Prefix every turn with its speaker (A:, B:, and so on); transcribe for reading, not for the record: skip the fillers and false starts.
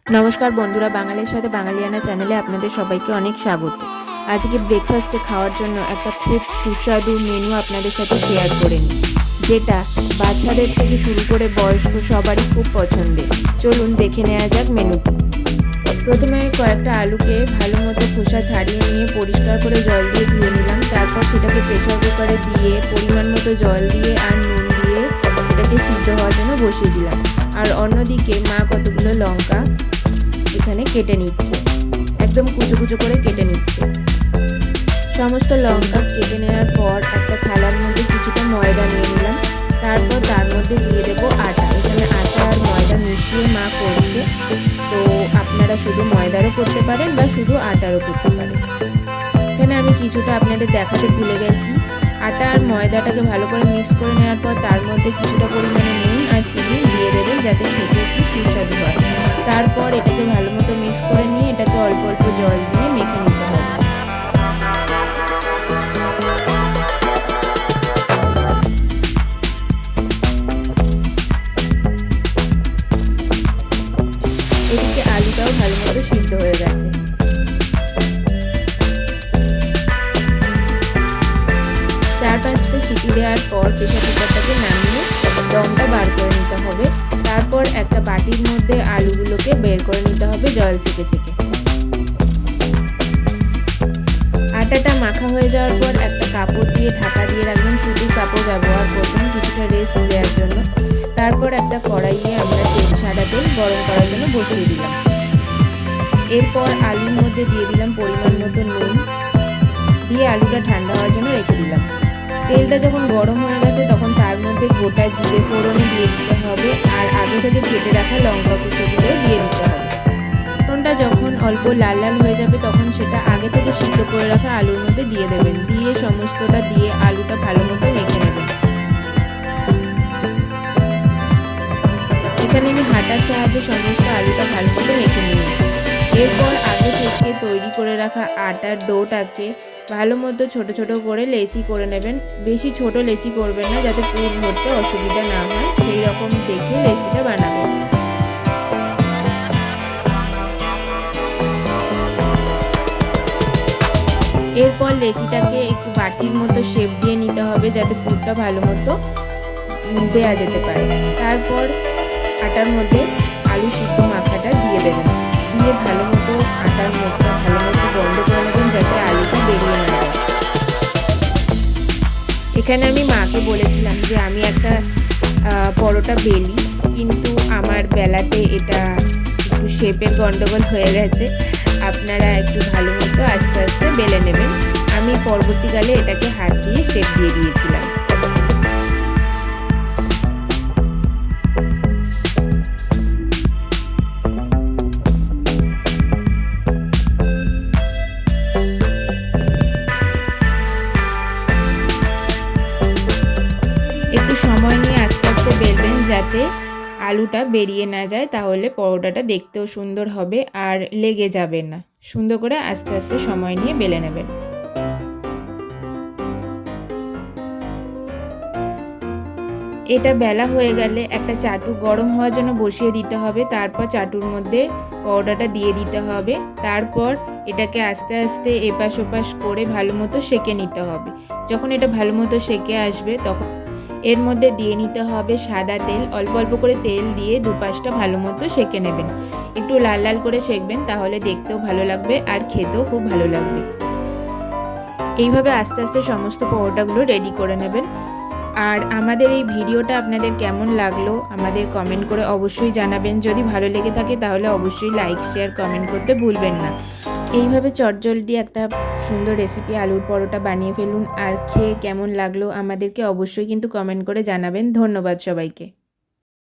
A: নমস্কার বন্ধুরা, বাঙালির সাথে বাঙালিয়ানা চ্যানেলে আপনাদের সবাইকে অনেক স্বাগত। আজকে ব্রেকফাস্টে খাওয়ার জন্য একটা খুব সুস্বাদু মেনু আপনাদের সাথে শেয়ার করে নিই, যেটা বাচ্চাদের থেকে শুরু করে বয়স্ক সবারই খুব পছন্দের। চলুন দেখে নেওয়া যাক মেনুটি। প্রথমে কয়েকটা আলুকে ভালো মতো খোসা ছাড়িয়ে নিয়ে পরিষ্কার করে জল দিয়ে ধুয়ে নিলাম। তারপর সেটাকে প্রেসার কুকারে দিয়ে পরিমাণ মতো জল দিয়ে আর নুন দিয়ে সেটাকে সিদ্ধ হওয়ার জন্য বসিয়ে দিলাম। আর অন্যদিকে মা কতগুলো লঙ্কা এখানে কেটে নিচ্ছে, একদম কুচো কুচো করে কেটে নিচ্ছে। সমস্ত লঙ্কা কেটে নেওয়ার পর একটা থালার মধ্যে কিছুটা ময়দা নিয়ে নিলাম। তারপর তার মধ্যে দিয়ে দেবো আটা। এখানে আটা আর ময়দা মিশিয়ে মা করছে, তো আপনারা শুধু ময়দারও করতে পারেন বা শুধু আটারও করতে পারেন। এখানে আমি কিছুটা আপনাদের দেখাতে ভুলে গেছি। আটা আর ময়দাটাকে ভালো করে মিক্স করে নেওয়ার পর তার মধ্যে কিছুটা পরিমাণে নুন আর চিনি দিয়ে দেবেন, যাতে খেতে একটু সুস্বাদু হয়। তারপর এটাকে ভালো মতো মিক্স করে নিয়ে এটাকে অল্প অল্প জল দিয়ে মেখে নিতে হবে। এদিকে আলুটাও ভালো মতো সিদ্ধ হয়ে গেছে। চার পাঁচটা সিটি দেওয়ার পর প্রেসার কুকারটাকে নামিয়ে দমটা বার করে নিতে হবে। তারপর একটা বাটির মধ্যে আলুগুলোকে বের করে নিতে হবে জল ছেঁকে ছেঁকে। আটাটা মাখা হয়ে যাওয়ার পর একটা কাপড় দিয়ে ঢাকা দিয়ে রাখবেন। সুতির কাপড় ব্যবহার করবেন কিছুটা রেস্ট দেওয়ার জন্য। তারপর একটা কড়াইয়ে আমরা সাদা তেল গরম করার জন্য বসিয়ে দিলাম। এরপর আলুর মধ্যে দিয়ে দিলাম পরিমাণ মতো নুন, দিয়ে আলুটা ঠান্ডা হওয়ার জন্য রেখে দিলাম। তেলটা যখন গরম হয়ে গেছে তখন তার মধ্যে গোটা জিরে ফোড়ন দিয়ে দিতে হবে, আর আগে থেকে কেটে রাখা লঙ্কা কুচোগুলো দিয়ে দিতে হবে। ফোড়নটা যখন অল্প লাল লাল হয়ে যাবে তখন সেটা আগে থেকে সিদ্ধ করে রাখা আলুর মধ্যে দিয়ে দেবেন। দিয়ে সমস্তটা দিয়ে আলুটা ভালো মতো মেখে নেবেন। এখানে আমি হাঁটার সাহায্যে সমস্ত আলুটা ভালো মতো মেখে নিয়েছি। এরপর আগে থেকে তৈরি করে রাখা আটার ডোটাকে ভালো মতো ছোট ছোট করে লেচি করে নেবেন। বেশি ছোট লেচি করবেন না, যাতে পুর ভরতে অসুবিধা না হয়, সেই রকম দেখে লেচিটা বানাবেন। এরপর লেচিটাকে একটু বাটির মতো শেপ দিয়ে নিতে হবে, যাতে পুরটা ভালো মতো দেওয়া যেতে পারে। তারপর আটার মধ্যে আলু সিদ্ধ মাখাটা দিয়ে দেবেন, দিয়ে ভালো মতো আটার মুখটা ভালো মতো বন্ধ করে নেবেন, যাতে আলুটা বেরিয়ে না যায়। এখানে আমি মাকে বলেছিলাম যে আমি একটা পরোটা বেলি, কিন্তু আমার বেলাতে এটা একটু শেপের গন্ডগোল হয়ে গেছে। আপনারা একটু ভালো মতো আস্তে আস্তে বেলে নেবেন। আমি পরবর্তীকালে এটাকে হাত দিয়ে শেপ দিয়ে দিয়েছিলাম। একটু সময় নিয়ে আস্তে আস্তে বেলবেন, যাতে আলুটা বেরিয়ে না যায়, তাহলে পরোটাটা দেখতেও সুন্দর হবে আর লেগে যাবে না। সুন্দর করে আস্তে আস্তে সময় নিয়ে বেলে নেবেন। এটা বেলা হয়ে গেলে একটা চাটু গরম হওয়ার জন্য বসিয়ে দিতে হবে। তারপর চাটুর মধ্যে পরোটাটা দিয়ে দিতে হবে। তারপর এটাকে আস্তে আস্তে এপাশ ওপাশ করে ভালো মতো সেঁকে নিতে হবে। যখন এটা ভালো মতো সেঁকে আসবে তখন এর মধ্যে দিয়ে নিতে হবে সাদা তেল। অল্প অল্প করে তেল দিয়ে দুপাশটা ভালো মতো সেঁকে নেবেন। একটু লাল লাল করে সেঁকবেন, তাহলে দেখতেও ভালো লাগবে আর খেতেও খুব ভালো লাগবে। এইভাবে আস্তে আস্তে সমস্ত পরোটাগুলো রেডি করে নেবেন। আর আমাদের এই ভিডিওটা আপনাদের কেমন লাগলো আমাদের কমেন্ট করে অবশ্যই জানাবেন। যদি ভালো লেগে থাকে তাহলে অবশ্যই লাইক শেয়ার কমেন্ট করতে ভুলবেন না। এইভাবে চটজলদি একটা সুন্দর রেসিপি আলুর পরোটা বানিয়ে ফেলুন, আর খেয়ে কেমন লাগলো আমাদেরকে অবশ্যই কিন্তু কমেন্ট করে জানাবেন। ধন্যবাদ সবাইকে।